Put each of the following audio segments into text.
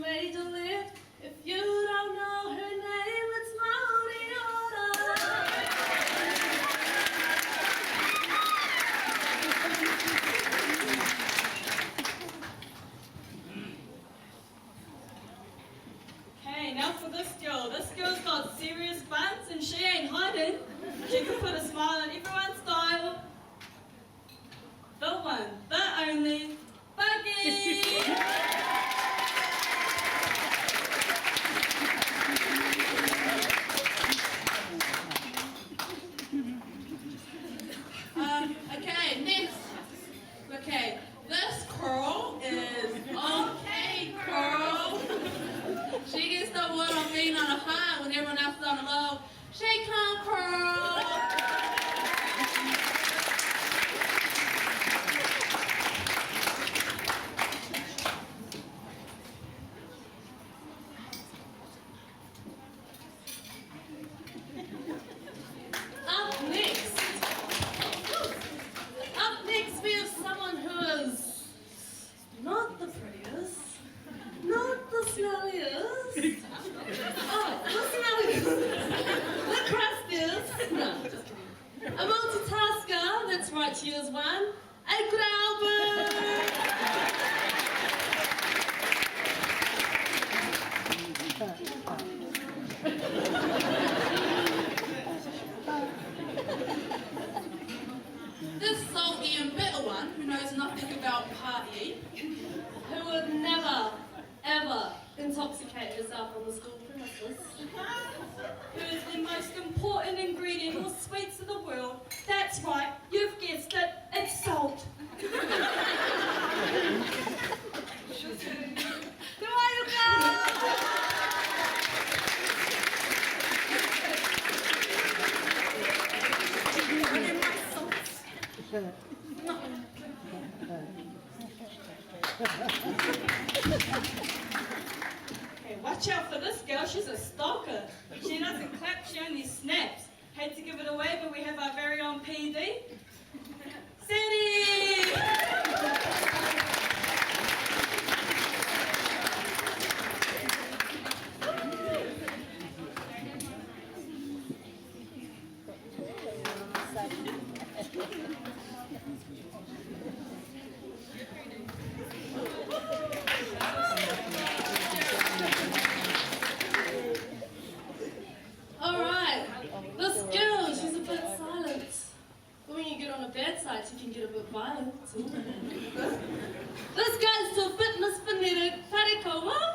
ready to live. If you don't know her name, it's Mauriota. Okay, now for this girl. This girl's got serious buns and she ain't hiding. She can put a smile on everyone's style. The one, the only, Buggy! Okay, next. Okay, this girl is okay, girl. She gets the one on being on a high when everyone else is on a low. She come, girl. Up next we have someone who is not the prettiest, not the smelliest. Oh, the smelliest. The crustiest. No, just kidding. A multitasker, that's right, she is one. A Albert. This salty and bitter one, who knows nothing about partying, who would never, ever intoxicate herself on the school premises, who is the most important ingredient or sweets of the world. That's right, you've guessed it, it's salt. There you go! Okay, watch out for this girl, she's a stalker. She doesn't clap, she only snaps. Hate to give it away, but we have our very own PD. Sandy! Alright, this girl, she's a bit silent. But when you get on a bad side, she can get a bit violent too. This guy's still fitness fanatic, Tariko Wawa!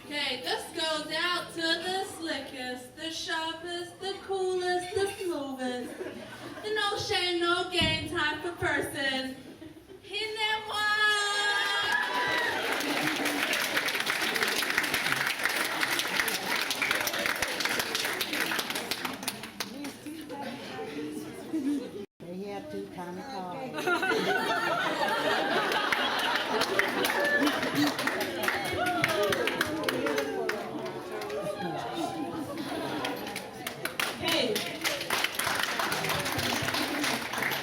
Okay, this goes out to the slickest, the sharpest, the coolest, the smoothest, the no shame, no game type of person. In that They have two kind of cars. Hey,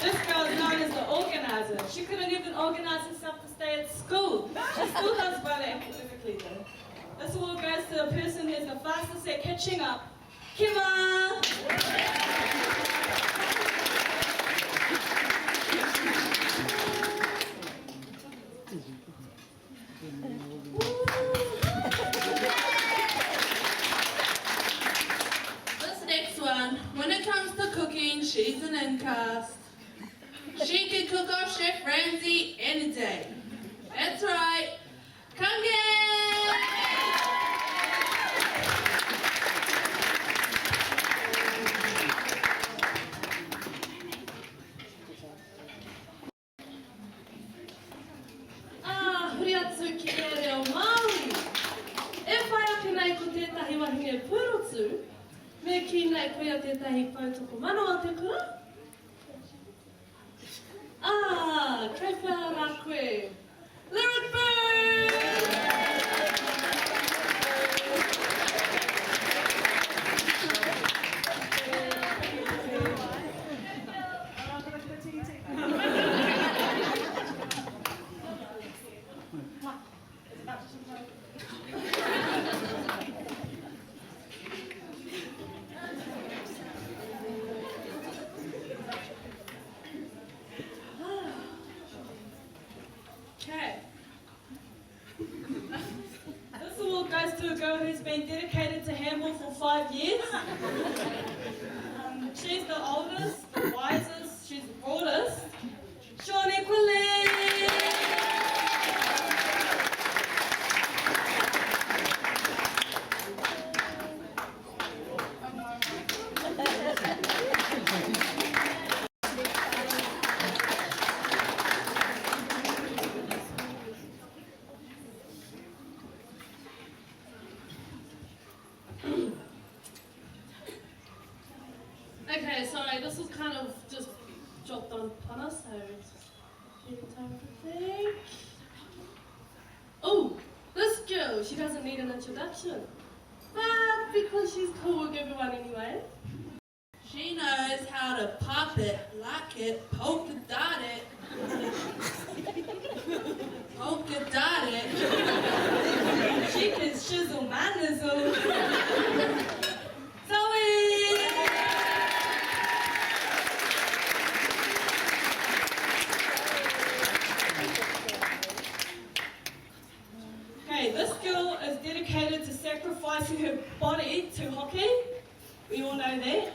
this girl is known as the organizer. She couldn't even organize herself to stay at school. She still does well academically though. This award goes to the person who's the fastest at catching up. Kima! This next one, when it comes to cooking, she's an incast. She can cook off Chef Ramsay any day. That's right. Come get! Huriatsuki e reo Māori. E whai ake nei ko tētahi wahine pūrotu, me ki nei koe a tētahi pautoko manawa te kura. Kei whea rā koe. Lyric Bird! a girl who's been dedicated to handball for 5 years. She's the oldest, the wisest, she's the broadest. Shawnee Quillen! Okay, sorry, this was kind of just dropped on us, so give it time to think. Oh, this girl, she doesn't need an introduction. But because she's cool with everyone anyway. She knows how to pop it, lock it, polka dot it. Polka dot it. She can shizzle my nizzle. Zoe! Okay, this girl is dedicated to sacrificing her body to hockey. We all know that.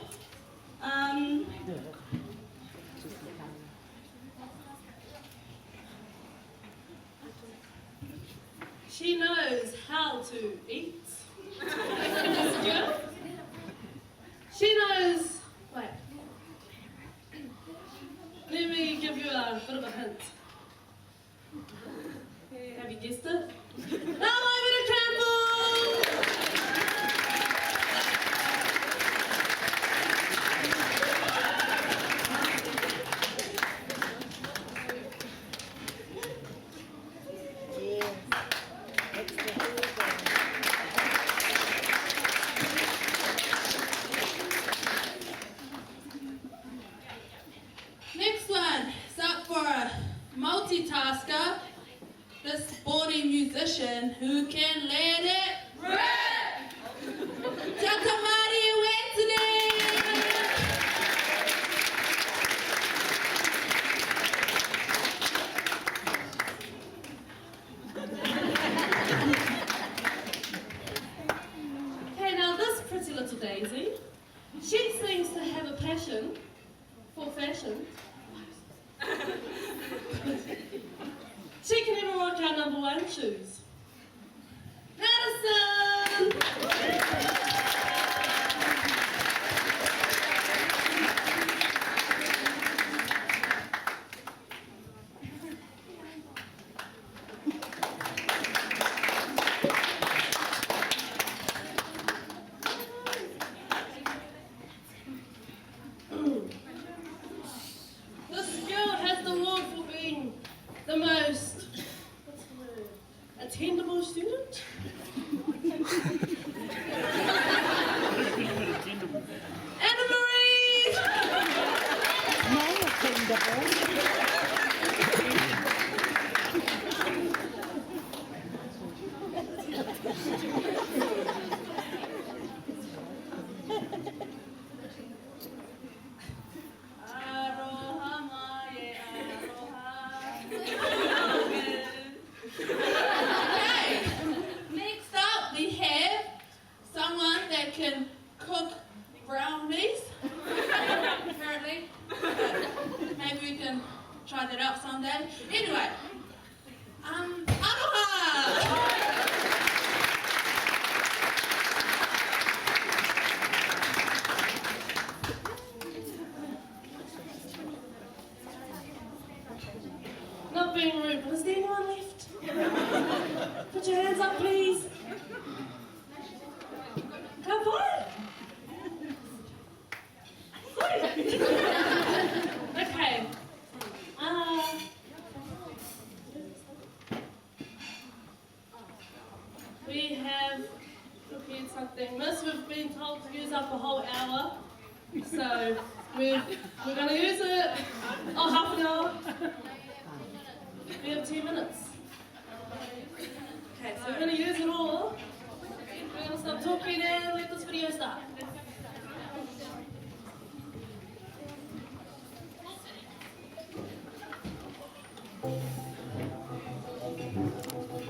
She knows how to eat. This girl. She knows. Wait. Let me give you a bit of a hint. Have you guessed it? Naomi Campbell! Next one is up for a multitasker, the sporting musician who can let it rip. Takamari Wednesday. Okay, now this pretty little daisy, she seems to have a passion for fashion. She can even rock our #1 shoes. Madison! This girl has the award for being the most, what's the word, attainable student? Anna Marie! No, attainable. Aroha maye, aroha. Okay, next up we have someone that can cook brownies. Apparently. Maybe we can try that out someday. Anyway, Aroha! Not being rude, but is there anyone left? Put your hands up, please. Come on. Okay. We have prepared something. Miss, we've been told to use up a whole hour. So we're going to use it, half an hour. We have 2 minutes.